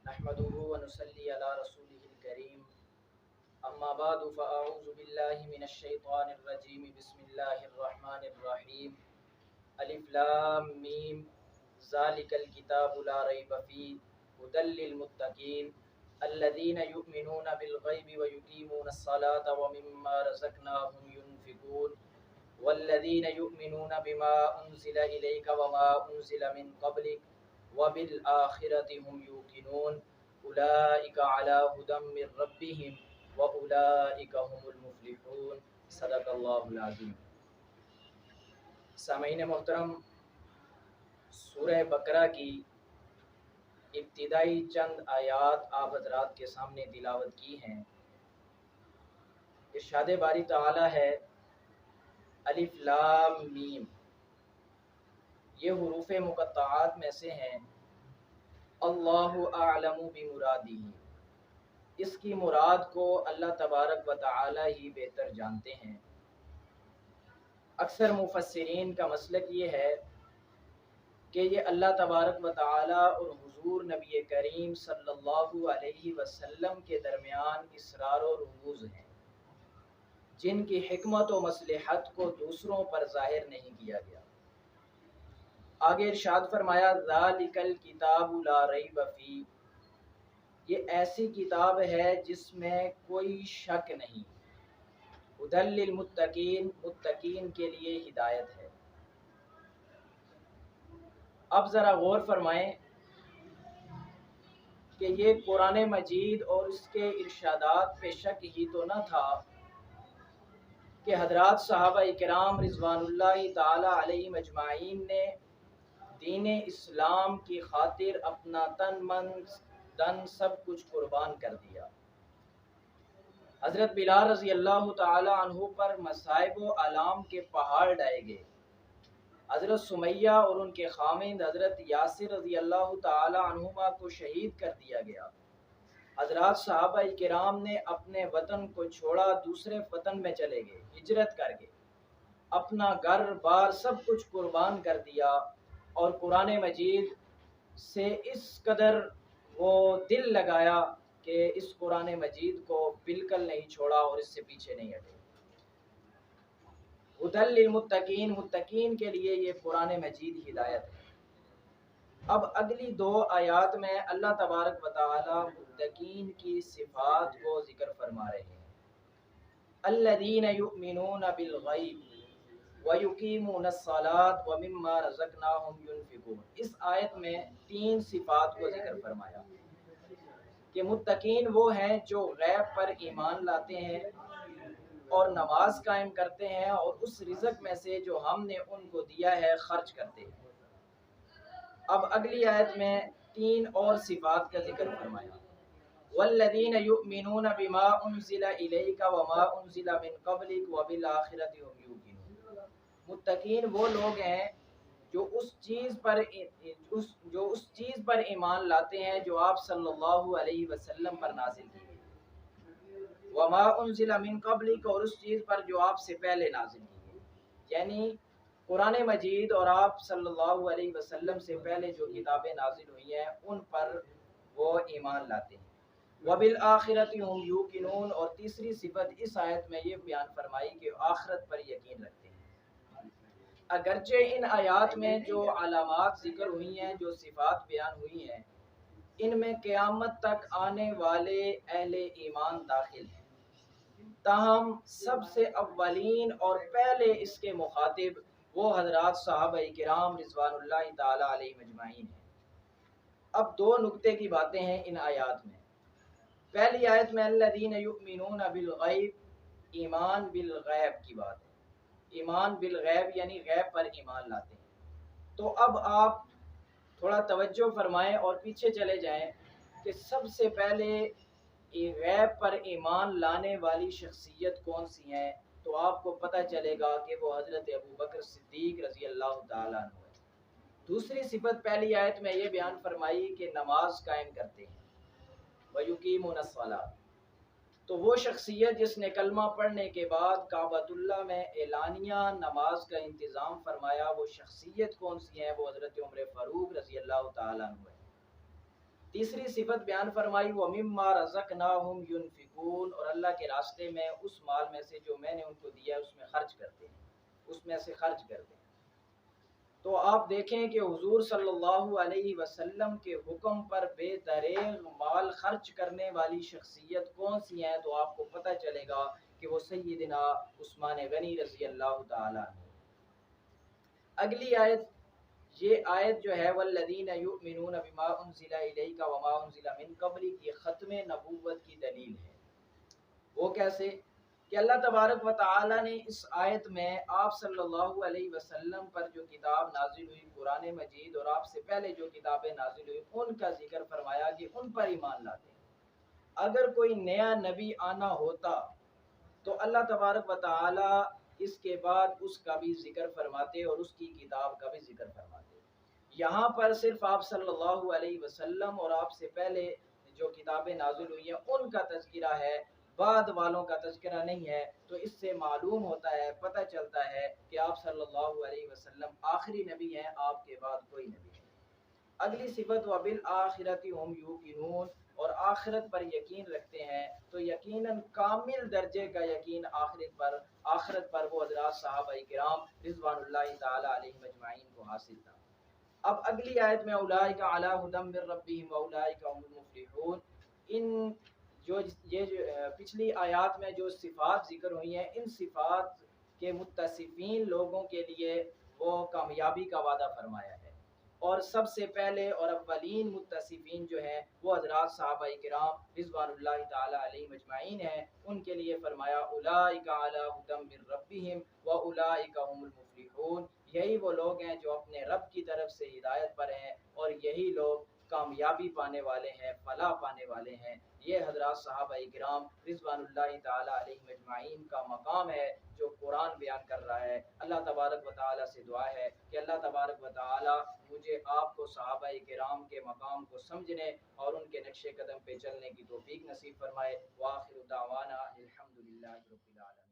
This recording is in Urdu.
نحمده ونصلي على رسوله الكريم اما بعد فاعوذ بالله من الشيطان الرجيم بسم الله الرحمن الرحيم الف لام میم ذلك الكتاب لا ريب فيه هدى للمتقين الذين يؤمنون بالغيب ويقيمون الصلاة ومما رزقناهم ينفقون والذين يؤمنون بما أنزل إليك وما أنزل من قبلك وبالآخرة هم يوقنون أولئك على هدى من ربهم وأولئك هم المفلحون صدق اللہ العظیم۔ سامعین محترم، سورہ بقرہ کی ابتدائی چند آیات آپ حضرات کے سامنے تلاوت کی ہیں۔ ارشاد باری تعالی ہے الف لام میم، یہ حروف مقطعات میں سے ہیں۔ اللہ اعلم بمرادہ، اس کی مراد کو اللہ تبارک و تعالی ہی بہتر جانتے ہیں۔ اکثر مفسرین کا مسلک یہ ہے کہ یہ اللہ تبارک و تعالی اور حضور نبی کریم صلی اللہ علیہ وسلم کے درمیان اسرار و رموز ہیں، جن کی حکمت و مصلحت کو دوسروں پر ظاہر نہیں کیا گیا۔ آگے ارشاد فرمایا ذالک الکتاب لا ریب فیہ، یہ ایسی کتاب ہے جس میں کوئی شک نہیں۔ ہدی للمتقین، متقین کے لیے ہدایت ہے۔ اب ذرا غور فرمائیں کہ یہ قرآن مجید اور اس کے ارشادات پہ شک ہی تو نہ تھا کہ حضرات صحابہ کرام رضوان اللہ تعالی علیہ مجمعین نے دین اسلام کی خاطر اپنا تن من دن سب کچھ قربان کر دیا۔ حضرت بلال رضی اللہ تعالی عنہ پر مصائب و آلام کے پہاڑ ڈائے گئے۔ حضرت سمیہ اور ان کے خامند حضرت یاسر رضی اللہ تعالی عنہما کو شہید کر دیا گیا۔ حضرات صحابہ کرام نے اپنے وطن کو چھوڑا، دوسرے وطن میں چلے گئے، ہجرت کر گئے، اپنا گھر بار سب کچھ قربان کر دیا، اور قرآن مجید سے اس قدر وہ دل لگایا کہ اس قرآن مجید کو بالکل نہیں چھوڑا اور اس سے پیچھے نہیں ہٹے۔ ہدی للمتقین، متقین کے لیے یہ قرآن مجید ہدایت ہے۔ اب اگلی دو آیات میں اللہ تبارک و تعالی متقین کی صفات کو ذکر فرما رہے ہیں۔ الذین یؤمنون بالغیب وَيُقِيمُونَ الصَّلَاةَ وَمِمَّا رَزَقْنَاهُمْ يُنْفِقُونَ، اس آیت میں تین صفات کو ذکر فرمایا کہ متقین وہ ہیں جو غیب پر ایمان لاتے ہیں اور نماز قائم کرتے ہیں اور اس رزق میں سے جو ہم نے ان کو دیا ہے خرچ کرتے ہیں۔ اب اگلی آیت میں تین اور صفات کا ذکر فرمایا۔ وَالَّذِينَ يُؤْمِنُونَ بِمَا أُنزِلَ إِلَيْكَ وَمَا أُنزِلَ مِن قَبْلِكَ وَبِالْآخِرَةِ هُمْ يُوقِنُونَ، متقین وہ لوگ ہیں جو اس چیز پر ایمان لاتے ہیں جو آپ صلی اللہ علیہ وسلم پر نازل کی گئی، وما انزل من قبلک، اور اس چیز پر جو آپ سے پہلے نازل کی گئی، یعنی قرآن مجید اور آپ صلی اللہ علیہ وسلم سے پہلے جو کتابیں نازل ہوئی ہیں ان پر وہ ایمان لاتے ہیں۔ وبالآخرۃ هم یوقنون، اور تیسری صفت اس آیت میں یہ بیان فرمائی کہ آخرت پر یقین رکھتے ہیں۔ اگرچہ ان آیات میں جو علامات ذکر ہوئی ہیں، جو صفات بیان ہوئی ہیں، ان میں قیامت تک آنے والے اہل ایمان داخل ہیں، تاہم سب سے اولین اور پہلے اس کے مخاطب وہ حضرات صحابہ کرام رضوان اللہ تعالی علیہ مجمعین ہیں۔ اب دو نکتے کی باتیں ہیں ان آیات میں۔ پہلی آیت میں الذین یؤمنون بالغیب، ایمان بالغیب کی بات ہے۔ ایمان بالغیب یعنی غیب پر ایمان لاتے ہیں۔ تو اب آپ تھوڑا توجہ فرمائیں اور پیچھے چلے جائیں کہ سب سے پہلے غیب پر ایمان لانے والی شخصیت کون سی ہیں، تو آپ کو پتہ چلے گا کہ وہ حضرت ابوبکر صدیق رضی اللہ تعالیٰ عنہ ہے۔ دوسری صفت پہلی آیت میں یہ بیان فرمائی کہ نماز قائم کرتے ہیں، وَيُقِيمُونَ الصَّلَاةَ، تو وہ شخصیت جس نے کلمہ پڑھنے کے بعد کعبۃ اللہ میں اعلانیہ نماز کا انتظام فرمایا، وہ شخصیت کون سی ہے؟ وہ حضرت عمر فاروق رضی اللہ تعالیٰ عنہ ہے۔ تیسری صفت بیان فرمائی وَمِمَّا رَزَقْنَاهُمْ يُنْفِقُونَ، اور اللہ کے راستے میں اس مال میں سے جو میں نے ان کو دیا ہے اس میں خرچ کرتے ہیں، اس میں سے خرچ کرتے ہیں۔ تو آپ دیکھیں کہ حضور صلی اللہ علیہ وسلم کے حکم پر بے دریغ مال خرچ کرنے والی شخصیت کون سی ہیں، تو آپ کو پتہ چلے گا کہ وہ سیدنا عثمان غنی رضی اللہ تعالیٰ عنہ۔ اگلی آیت، یہ آیت جو ہے والذین یؤمنون بما انزل الیک وما انزل من قبلک، یہ ختم نبوت کی دلیل ہے۔ وہ کیسے کہ اللہ تبارک و تعالی نے اس آیت میں آپ صلی اللہ علیہ وسلم پر جو کتاب نازل ہوئی قرآن مجید، اور آپ سے پہلے جو کتابیں نازل ہوئی ان کا ذکر فرمایا کہ ان پر ایمان لاتے ہیں۔ اگر کوئی نیا نبی آنا ہوتا تو اللہ تبارک و تعالی اس کے بعد اس کا بھی ذکر فرماتے اور اس کی کتاب کا بھی ذکر فرماتے۔ یہاں پر صرف آپ صلی اللہ علیہ وسلم اور آپ سے پہلے جو کتابیں نازل ہوئی ہیں ان کا تذکرہ ہے، بعد والوں کا تذکرہ نہیں ہے۔ تو اس سے معلوم ہوتا ہے، پتہ چلتا ہے کہ آپ صلی اللہ علیہ وسلم آخری نبی ہیں، آپ کے بعد کوئی نبی نہیں۔ اگلی صفت وَبِالْآخِرَةِ هُمْ يُوقِنُونَ، اور آخرت پر یقین رکھتے ہیں۔ تو یقیناً کامل درجے کا یقین آخرت پر وہ حضرات صحابہ کرام رضوان اللہ تعالی علیہم اجمعین کو حاصل تھا۔ اب اگلی آیت میں اولئک علی ھدی من ربہم واولئک هم المفلحون، یہ جو پچھلی آیات میں جو صفات ذکر ہوئی ہیں، ان صفات کے متصفین لوگوں کے لیے وہ کامیابی کا وعدہ فرمایا ہے۔ اور سب سے پہلے اور اولین متصفین جو ہیں وہ حضرات صحابہ کرام رضوان اللہ تعالی علیہم اجمعین ہیں۔ ان کے لیے فرمایا اولئک علی ھدی من ربہم واولئک هم المفلحون، یہی وہ لوگ ہیں جو اپنے رب کی طرف سے ہدایت پر ہیں، اور یہی لوگ کامیابی پانے والے ہیں، فلاح پانے والے ہیں۔ یہ حضرات صحابہ کرام رضوان اللہ تعالی علیہم اجمعین کا مقام ہے جو قرآن بیان کر رہا ہے۔ اللہ تبارک و تعالی سے دعا ہے کہ اللہ تبارک و تعالی مجھے آپ کو صحابہ کرام کے مقام کو سمجھنے اور ان کے نقش قدم پہ چلنے کی توفیق نصیب فرمائے۔ وآخر دعوانا الحمدللہ رب العالمین۔